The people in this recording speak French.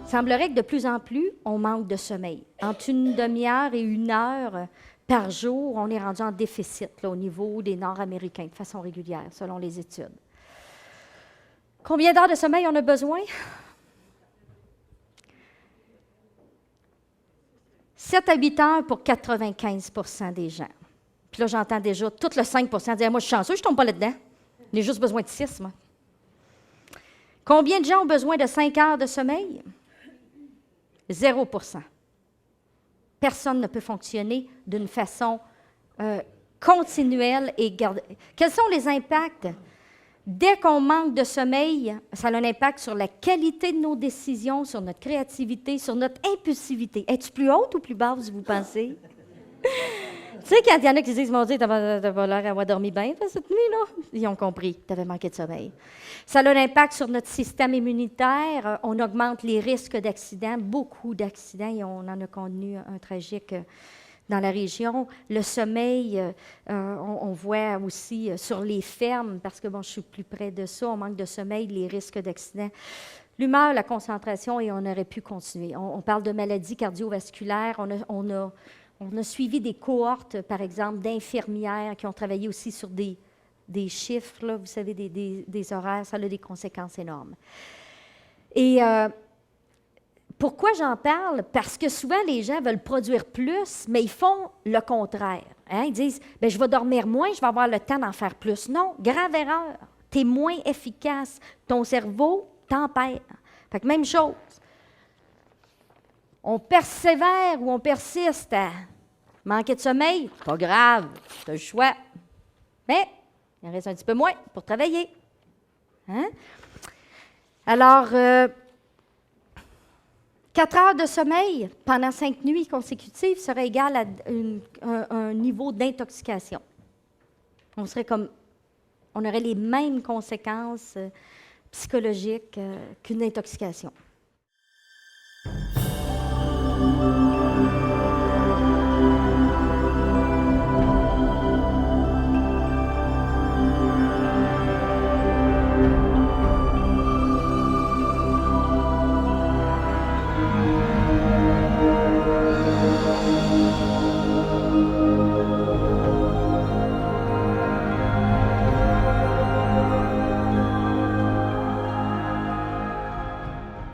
Il semblerait que de plus en plus, on manque de sommeil. Entre une demi-heure et 1 heure par jour, on est rendu en déficit là, au niveau des Nord-Américains de façon régulière, selon les études. Combien d'heures de sommeil on a besoin? 7 à 8 heures pour 95 % des gens. Puis là, j'entends déjà tout le 5 % dire « Moi, je suis chanceux, je ne tombe pas là-dedans. J'ai juste besoin de 6, moi. » Combien de gens ont besoin de 5 heures de sommeil? 0 %. Personne ne peut fonctionner d'une façon continuelle et garder. Quels sont les impacts? Dès qu'on manque de sommeil, ça a un impact sur la qualité de nos décisions, sur notre créativité, sur notre impulsivité. Es-tu plus haute ou plus basse, vous pensez? Tu sais, quand il y en a qui disent « Mon Dieu, t'as pas l'air d'avoir dormi bien cette nuit, là. » Ils ont compris, tu avais manqué de sommeil. Ça a un impact sur notre système immunitaire. On augmente les risques d'accidents, beaucoup d'accidents, et on en a connu un tragique dans la région. Le sommeil, on voit aussi sur les fermes, parce que bon, je suis plus près de ça, on manque de sommeil, les risques d'accidents. L'humeur, la concentration, et on aurait pu continuer. On parle de maladies cardiovasculaires, on a suivi des cohortes, par exemple, d'infirmières qui ont travaillé aussi sur des chiffres, là, vous savez, des horaires, ça a des conséquences énormes. Et pourquoi j'en parle? Parce que souvent, les gens veulent produire plus, mais ils font le contraire. Hein? Ils disent, bien, je vais dormir moins, je vais avoir le temps d'en faire plus. Non, grave erreur. Tu es moins efficace. Ton cerveau tempère. Fait que même chose. On persévère ou on persiste à manquer de sommeil, pas grave, c'est un choix. Mais il en reste un petit peu moins pour travailler. Hein? Alors, 4 heures de sommeil pendant 5 nuits consécutives serait égal à un niveau d'intoxication. On aurait les mêmes conséquences psychologiques qu'une intoxication.